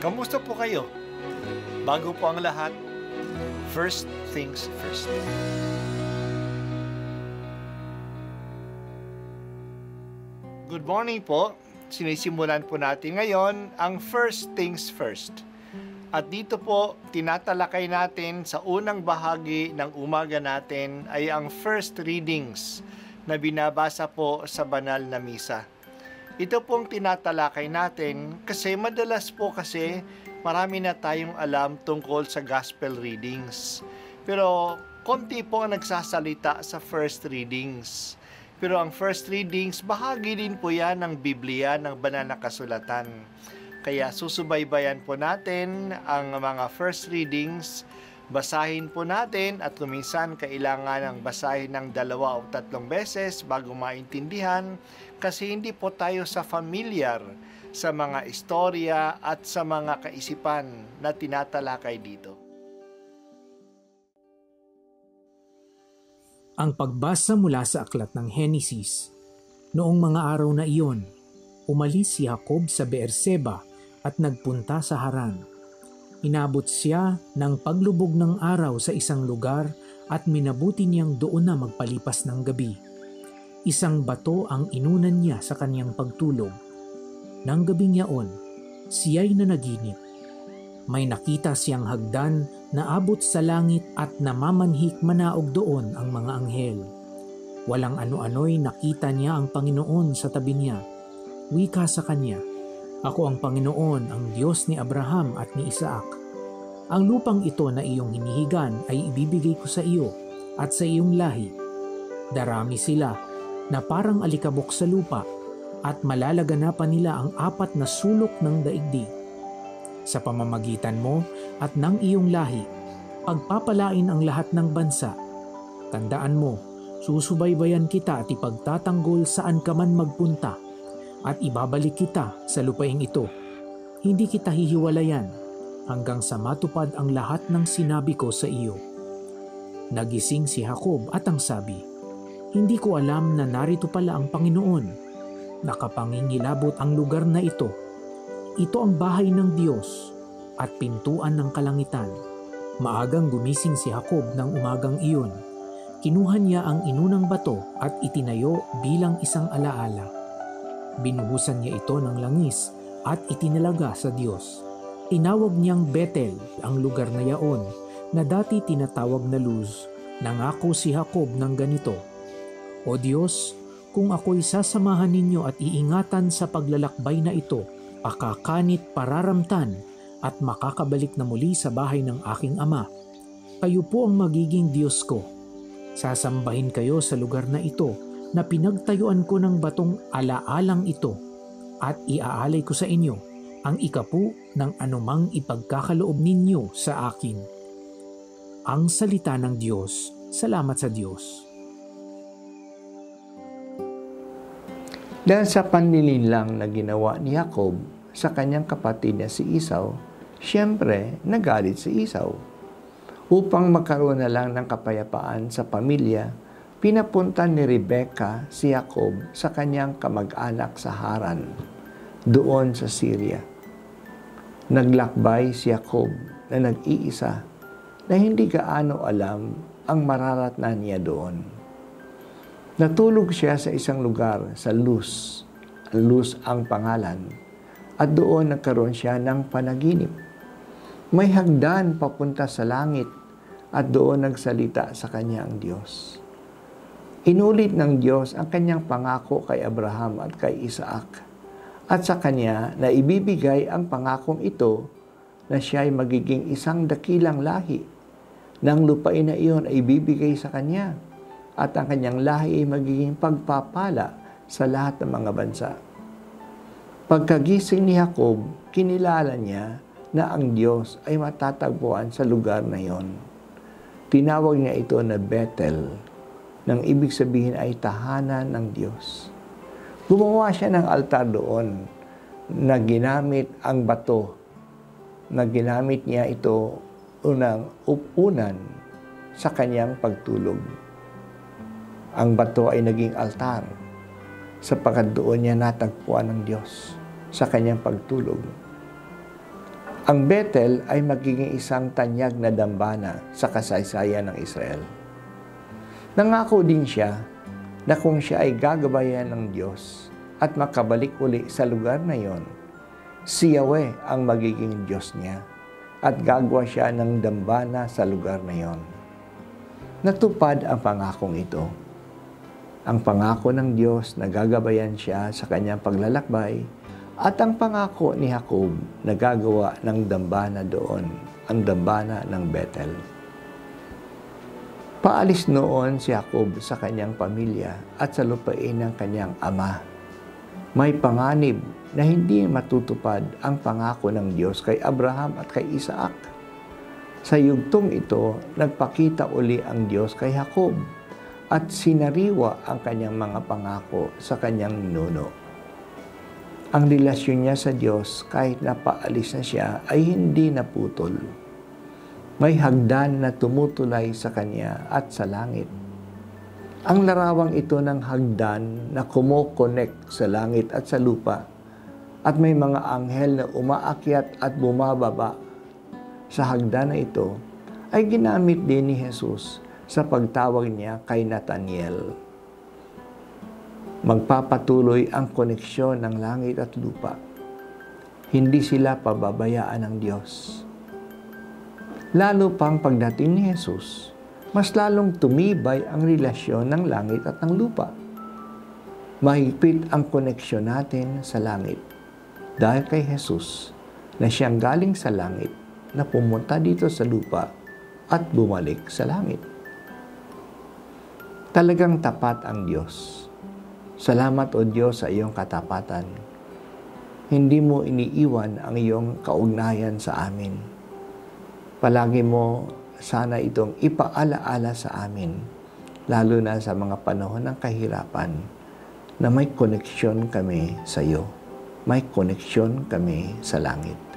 Kamusta po kayo? Bago po ang lahat, first things first. Good morning po. Sinisimulan po natin ngayon ang first things first. At dito po, tinatalakay natin sa unang bahagi ng umaga natin ay ang first readings na binabasa po sa banal na misa. Ito pong tinatalakay natin kasi madalas po kasi marami na tayong alam tungkol sa gospel readings. Pero konti po ang nagsasalita sa first readings. Pero ang first readings, bahagi din po yan ng Biblia, ng banal na kasulatan. Kaya susubaybayan po natin ang mga first readings, basahin po natin at kuminsan kailangan ng basahin ng 2 o 3 beses bago maintindihan kasi hindi po tayo familiar sa mga istorya at sa mga kaisipan na tinatalakay dito. Ang pagbasa mula sa aklat ng Henesis. Noong mga araw na iyon, umalis si Jacob sa Beerseba at nagpunta sa Haran. Inabot siya ng paglubog ng araw sa isang lugar at minabuti niyang doon na magpalipas ng gabi. Isang bato ang inunan niya sa kanyang pagtulog. Nang gabing yaon, siya'y nanaginip. May nakita siyang hagdan na abot sa langit at namamanhik manaog doon ang mga anghel. Walang ano-ano'y nakita niya ang Panginoon sa tabi niya. Wika sa kanya, "Ako ang Panginoon, ang Diyos ni Abraham at ni Isaac. Ang lupang ito na iyong hinihigan ay ibibigay ko sa iyo at sa iyong lahi. Darami sila na parang alikabok sa lupa at malalaganapan nila ang 4 na sulok ng daigdig. Sa pamamagitan mo at ng iyong lahi, pagpapalain ang lahat ng bansa. Tandaan mo, susubaybayan kita at ipagtatanggol saan ka man magpunta at ibabalik kita sa lupaing ito. Hindi kita hihiwalayan hanggang sa matupad ang lahat ng sinabi ko sa iyo." Nagising si Jacob at ang sabi, "Hindi ko alam na narito pala ang Panginoon. Nakapangingilabot ang lugar na ito. Ito ang bahay ng Diyos at pintuan ng kalangitan." Maagang gumising si Jacob ng umagang iyon. Kinuha niya ang inunang bato at itinayo bilang isang alaala. Binuhusan niya ito ng langis at itinalaga sa Diyos. Tinawag niyang Bethel ang lugar na yaon na dati tinatawag na Luz. Nangako si Jacob ng ganito, "O Diyos, kung ako'y sasamahan ninyo at iingatan sa paglalakbay na ito, pakakanit pararamtan at makakabalik na muli sa bahay ng aking ama. Kayo po ang magiging Diyos ko. Sasambahin kayo sa lugar na ito na pinagtayuan ko ng batong alaalang ito at iaalay ko sa inyo ang ikapu ng anumang ipagkakaloob ninyo sa akin." Ang salita ng Diyos. Salamat sa Diyos. Dahil sa panlilinlang na ginawa ni Jacob sa kanyang kapatid na si Esau, siyempre nagalit si Esau. Upang magkaroon na lang ng kapayapaan sa pamilya, pinapunta ni Rebecca si Jacob sa kanyang kamag-anak sa Haran, doon sa Syria. Naglakbay si Jacob na nag-iisa na hindi gaano alam ang mararatnan niya doon. Natulog siya sa isang lugar sa Luz. Luz ang pangalan. At doon nagkaroon siya ng panaginip. May hagdan papunta sa langit at doon nagsalita sa kanya ang Diyos. Inulit ng Diyos ang kanyang pangako kay Abraham at kay Isaac. At sa kanya na ibibigay ang pangakong ito na siya ay magiging isang dakilang lahi. Nang lupain na iyon ay ibibigay sa kanya at ang kanyang lahi ay magiging pagpapala sa lahat ng mga bansa. Pagkagising ni Jacob, kinilala niya na ang Diyos ay matatagpuan sa lugar na iyon. Tinawag niya ito na Bethel, nang ibig sabihin ay tahanan ng Diyos. Gumawa siya ng altar doon na ginamit ang bato, na ginamit niya ito unang upunan sa kanyang pagtulog. Ang bato ay naging altar sapagkat doon niya natagpuan ng Diyos sa kanyang pagtulog. Ang Bethel ay magiging isang tanyag na dambana sa kasaysayan ng Israel. Nangako din siya na kung siya ay gagabayan ng Diyos at makabalik uli sa lugar na yon, si Yahweh ang magiging Diyos niya at gagawa siya ng dambana sa lugar na yon. Natupad ang pangakong ito. Ang pangako ng Diyos na gagabayan siya sa kanyang paglalakbay at ang pangako ni Jacob na gagawa ng dambana doon, ang dambana ng Bethel. Paalis noon si Jacob sa kanyang pamilya at sa lupain ng kanyang ama. May panganib na hindi matutupad ang pangako ng Diyos kay Abraham at kay Isaac. Sa yugtong ito, nagpakita uli ang Diyos kay Jacob at sinariwa ang kanyang mga pangako sa kanyang ninuno. Ang relasyon niya sa Diyos kahit napaalis na siya ay hindi naputol. May hagdan na tumutulay sa kanya at sa langit. Ang larawang ito ng hagdan na kumokonek sa langit at sa lupa at may mga anghel na umaakyat at bumababa sa hagdan na ito ay ginamit din ni Jesus sa pagtawag niya kay Nathaniel. Magpapatuloy ang koneksyon ng langit at lupa. Hindi sila pababayaan ng Diyos. Lalo pang pagdating ni Jesus, mas lalong tumibay ang relasyon ng langit at ng lupa. Mahigpit ang koneksyon natin sa langit dahil kay Jesus na siyang galing sa langit na pumunta dito sa lupa at bumalik sa langit. Talagang tapat ang Diyos. Salamat o Diyos sa iyong katapatan. Hindi mo iniiwan ang iyong kaugnayan sa amin. Palagi mo sana itong ipaalaala sa amin, lalo na sa mga panahon ng kahirapan, na may koneksyon kami sa iyo. May koneksyon kami sa langit.